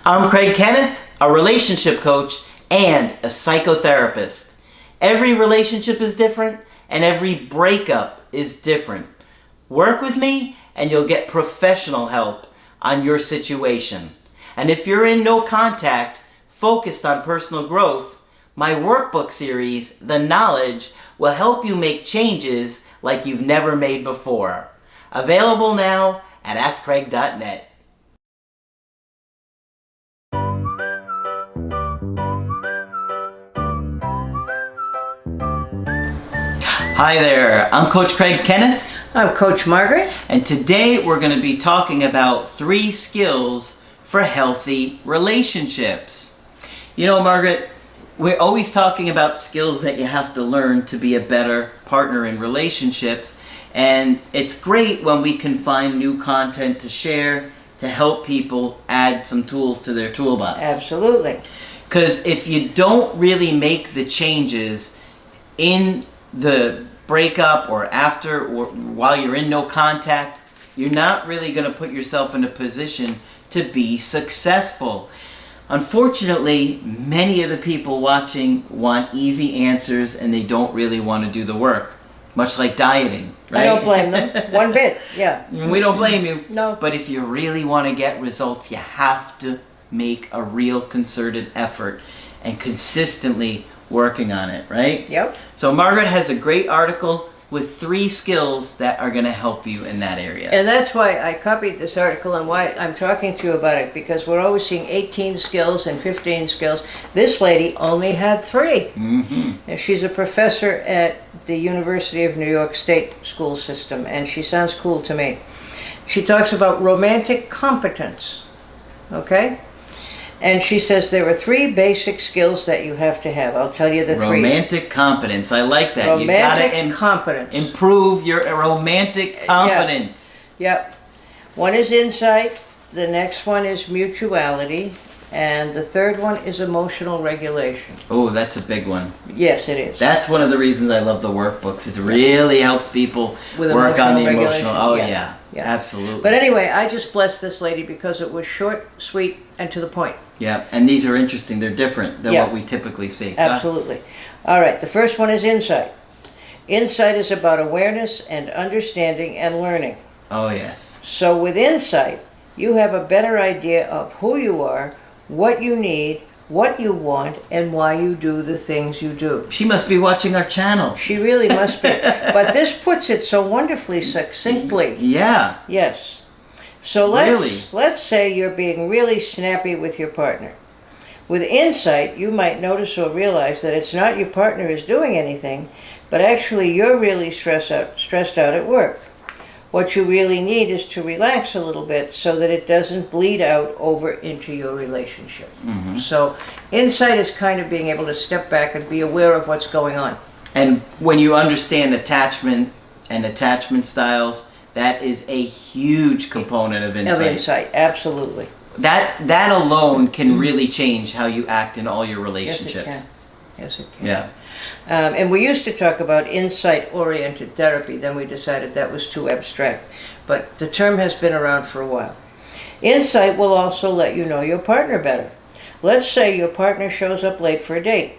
I'm Craig Kenneth, a relationship coach and a psychotherapist. Every relationship is different and every breakup is different. Work with me and you'll get professional help on your situation. And if you're in no contact, focused on personal growth, my workbook series, The Knowledge, will help you make changes like you've never made before. Available now at AskCraig.net. Hi there, I'm Coach Craig Kenneth. I'm Coach Margaret. And today we're going to be talking about 3 skills for healthy relationships. You know, Margaret, we're always talking about skills that you have to learn to be a better partner in relationships. And it's great when we can find new content to share to help people add some tools to their toolbox. Absolutely. Because if you don't really make the changes in the breakup or after or while you're in no contact, you're not really going to put yourself in a position to be successful. Unfortunately, many of the people watching want easy answers and they don't really want to do the work. Much like dieting, right? I don't blame them. One bit, yeah. We don't blame you. No. But if you really want to get results, you have to make a real concerted effort and consistently working on it, right? Yep. So Margaret has a great article with 3 skills that are going to help you in that area. And that's why I copied this article and why I'm talking to you about it, because we're always seeing 18 skills and 15 skills. This lady only had 3. Mm-hmm. And she's a professor at the University of New York State School System, and she sounds cool to me. She talks about romantic competence, okay? And she says there are 3 basic skills that you have to have. I'll tell you the 3. Romantic competence. I like that. Romantic You got to competence. improve your romantic competence. Yep. One is insight, the next one is mutuality, and the third one is emotional regulation. Oh, that's a big one. Yes, it is. That's one of the reasons I love the workbooks. It really helps people With work on the emotional emotional. Oh, regulation. yeah. Absolutely. But anyway, I just blessed this lady because it was short, sweet, and to the point. Yeah, and these are interesting. They're different than what we typically see. Absolutely. All right, the first one is insight. Insight is about awareness and understanding and learning. Oh, yes. So with insight, you have a better idea of who you are, what you need, what you want, and why you do the things you do. She must be watching our channel. She really must be. But this puts it so wonderfully succinctly. Yeah. Yes. So let's say you're being really snappy with your partner. With insight, you might notice or realize that it's not your partner is doing anything, but actually you're really stressed out at work. What you really need is to relax a little bit so that it doesn't bleed out over into your relationship. Mm-hmm. So insight is kind of being able to step back and be aware of what's going on. And when you understand attachment and attachment styles, that is a huge component of insight. Of insight, absolutely. That alone can really change how you act in all your relationships. Yes, it can. Yeah. And we used to talk about insight-oriented therapy, then we decided that was too abstract. But the term has been around for a while. Insight will also let you know your partner better. Let's say your partner shows up late for a date.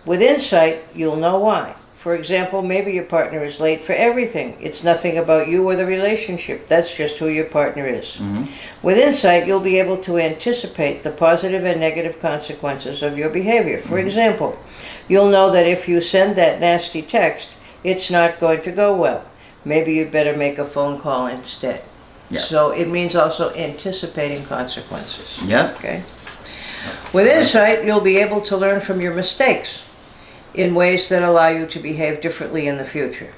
With insight, you'll know why. For example, maybe your partner is late for everything. It's nothing about you or the relationship. That's just who your partner is. Mm-hmm. With insight, you'll be able to anticipate the positive and negative consequences of your behavior. For example, you'll know that if you send that nasty text, it's not going to go well. Maybe you'd better make a phone call instead. Yep. So it means also anticipating consequences. Yep. Okay. With insight, you'll be able to learn from your mistakes in ways that allow you to behave differently in the future.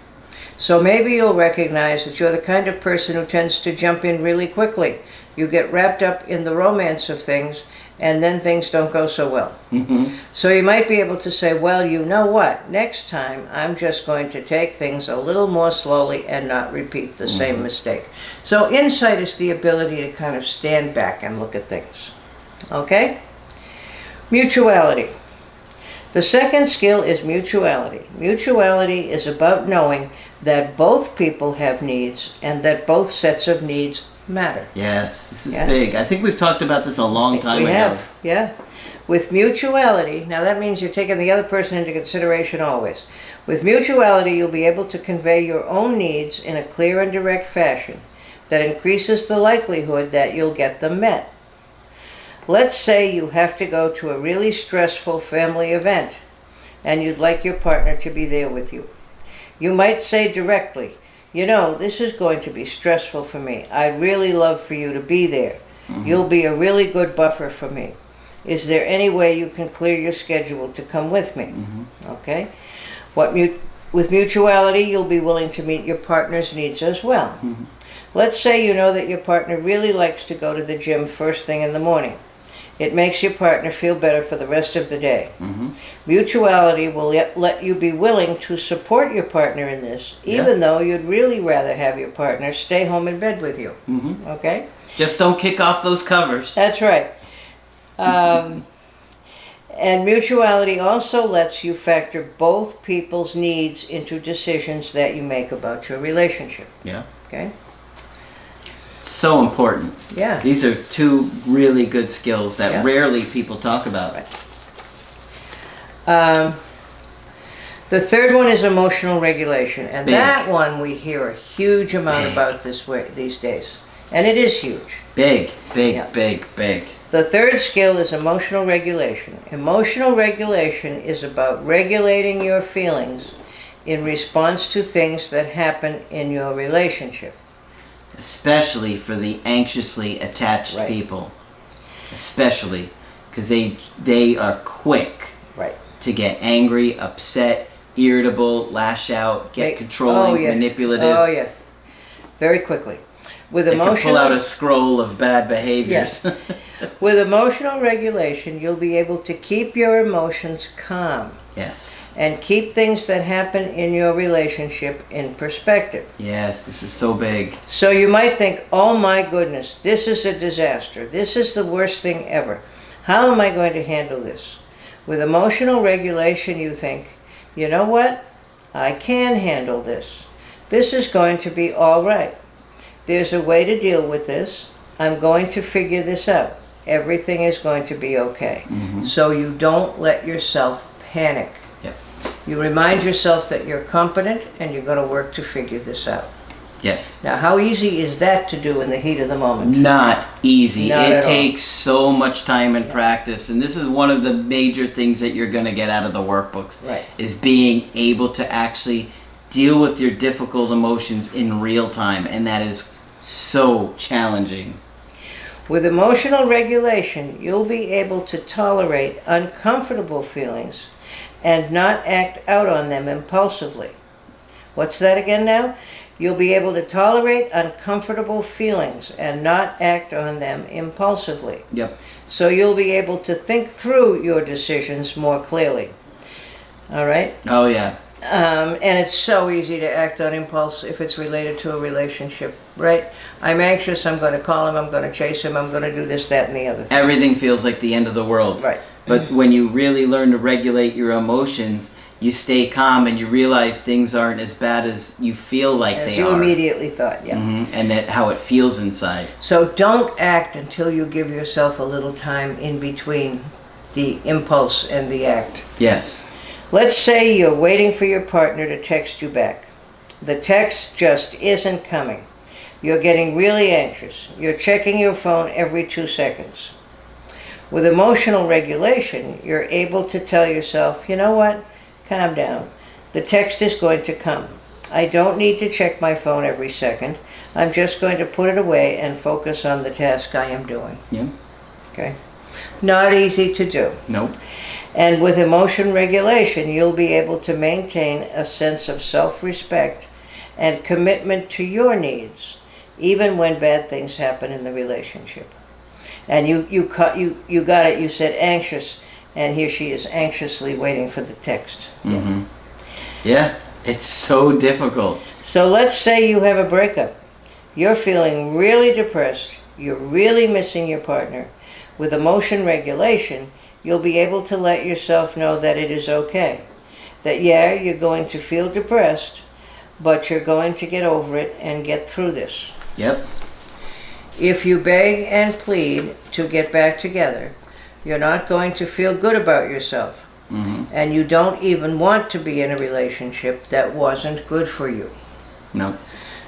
So maybe you'll recognize that you're the kind of person who tends to jump in really quickly. You get wrapped up in the romance of things, and then things don't go so well. Mm-hmm. So you might be able to say, well, you know what? Next time, I'm just going to take things a little more slowly and not repeat the same mistake. So insight is the ability to kind of stand back and look at things. Okay? Mutuality. The second skill is mutuality. Mutuality is about knowing that both people have needs and that both sets of needs matter. Yes, this is Yeah. big. I think we've talked about this a long time We ago. have, yeah. With mutuality, now that means you're taking the other person into consideration always. With mutuality, you'll be able to convey your own needs in a clear and direct fashion that increases the likelihood that you'll get them met. Let's say you have to go to a really stressful family event and you'd like your partner to be there with you. You might say directly, you know, this is going to be stressful for me. I'd really love for you to be there. You'll be a really good buffer for me. Is there any way you can clear your schedule to come with me? Okay? With mutuality, you'll be willing to meet your partner's needs as well. Let's say you know that your partner really likes to go to the gym first thing in the morning. It makes your partner feel better for the rest of the day. Mutuality will let you be willing to support your partner in this, even though you'd really rather have your partner stay home in bed with you. Okay? Just don't kick off those covers. That's right. And mutuality also lets you factor both people's needs into decisions that you make about your relationship. Yeah. Okay? So important. Yeah. These are two really good skills that Yeah. rarely people talk about. The third one is emotional regulation, and Big. that one we hear a huge amount Big. about these days, and it is huge. Big, big, Yeah. big, big. The third skill is emotional regulation. Emotional regulation is about regulating your feelings in response to things that happen in your relationship. Especially for the anxiously attached Right. people. Especially because they are quick Right. to get angry, upset, irritable, lash out, get controlling, manipulative. Oh yeah, very quickly. With They can pull emotional, out a scroll of bad behaviors. Yes. With emotional regulation, you'll be able to keep your emotions calm Yes. and keep things that happen in your relationship in perspective. Yes, this is so big. So you might think, oh my goodness, this is a disaster. This is the worst thing ever. How am I going to handle this? With emotional regulation, you think, you know what? I can handle this. This is going to be all right. There's a way to deal with this. I'm going to figure this out. Everything is going to be okay. So you don't let yourself panic. Yep. You remind yourself that you're competent and you're going to work to figure this out. Yes. Now, how easy is that to do in the heat of the moment? Not easy. Not It at all. takes so much time and practice, and this is one of the major things that you're going to get out of the workbooks. Right. Is being able to actually deal with your difficult emotions in real time, and that is so challenging. With emotional regulation, you'll be able to tolerate uncomfortable feelings and not act out on them impulsively. What's that again now? You'll be able to tolerate uncomfortable feelings and not act on them impulsively. Yep. So you'll be able to think through your decisions more clearly. All right? Oh yeah. And it's so easy to act on impulse if it's related to a relationship, right? I'm anxious, I'm going to call him, I'm going to chase him, I'm going to do this, that, and the other thing. Everything feels like the end of the world. Right. But when you really learn to regulate your emotions, you stay calm and you realize things aren't as bad as you feel like As they you are. immediately thought, yeah. And that how it feels inside. So don't act until you give yourself a little time in between the impulse and the act. Yes. Let's say you're waiting for your partner to text you back. The text just isn't coming. You're getting really anxious. You're checking your phone every 2 seconds. With emotional regulation, you're able to tell yourself, you know what? Calm down. The text is going to come. I don't need to check my phone every second. I'm just going to put it away and focus on the task I am doing. Yeah. Okay? Not easy to do. Nope. And with emotion regulation, you'll be able to maintain a sense of self-respect and commitment to your needs, even when bad things happen in the relationship. And you got it. You said anxious, and here she is anxiously waiting for the text. Yeah. It's so difficult. So let's say you have a breakup. You're feeling really depressed. You're really missing your partner. With emotion regulation, you'll be able to let yourself know that it is okay. That, yeah, you're going to feel depressed, but you're going to get over it and get through this. Yep. If you beg and plead to get back together, you're not going to feel good about yourself. And you don't even want to be in a relationship that wasn't good for you. No.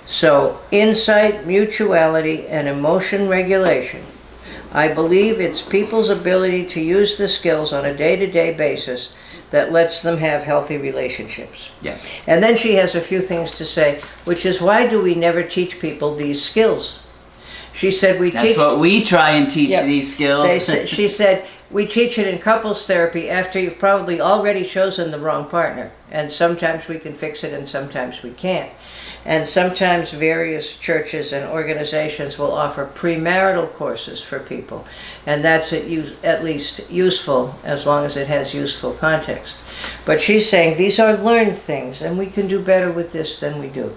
So, insight, mutuality, and emotion regulation. I believe it's people's ability to use the skills on a day-to-day basis that lets them have healthy relationships. Yeah. And then she has a few things to say, which is, why do we never teach people these skills? She said we teach... That's what we try and teach these skills. She said, we teach it in couples therapy after you've probably already chosen the wrong partner. And sometimes we can fix it and sometimes we can't. And sometimes various churches and organizations will offer premarital courses for people. And that's at least useful, as long as it has useful context. But she's saying these are learned things and we can do better with this than we do.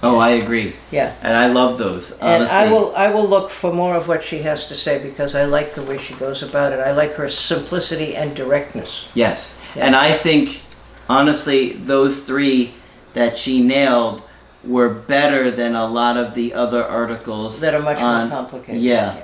Oh, I agree. Yeah. And I love those, honestly. And I will look for more of what she has to say because I like the way she goes about it. I like her simplicity and directness. Yes. Yeah. And I think, honestly, those three that she nailed were better than a lot of the other articles. That are much more complicated. Yeah.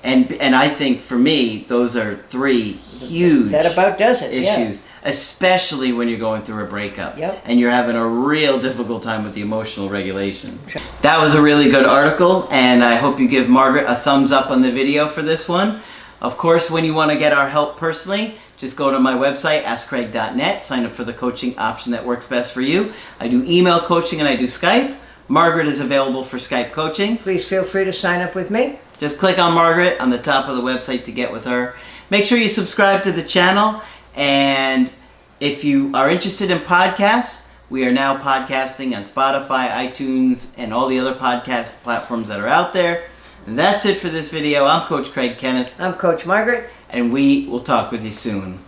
And I think, for me, those are three huge that about does it, issues. Especially when you're going through a breakup. Yep. And you're having a real difficult time with the emotional regulation. That was a really good article, and I hope you give Margaret a thumbs up on the video for this one. Of course, when you want to get our help personally, just go to my website, askcraig.net, sign up for the coaching option that works best for you. I do email coaching and I do Skype. Margaret is available for Skype coaching. Please feel free to sign up with me. Just click on Margaret on the top of the website to get with her. Make sure you subscribe to the channel, and if you are interested in podcasts, we are now podcasting on Spotify, iTunes, and all the other podcast platforms that are out there. And that's it for this video. I'm Coach Craig Kenneth. I'm Coach Margaret. And we will talk with you soon.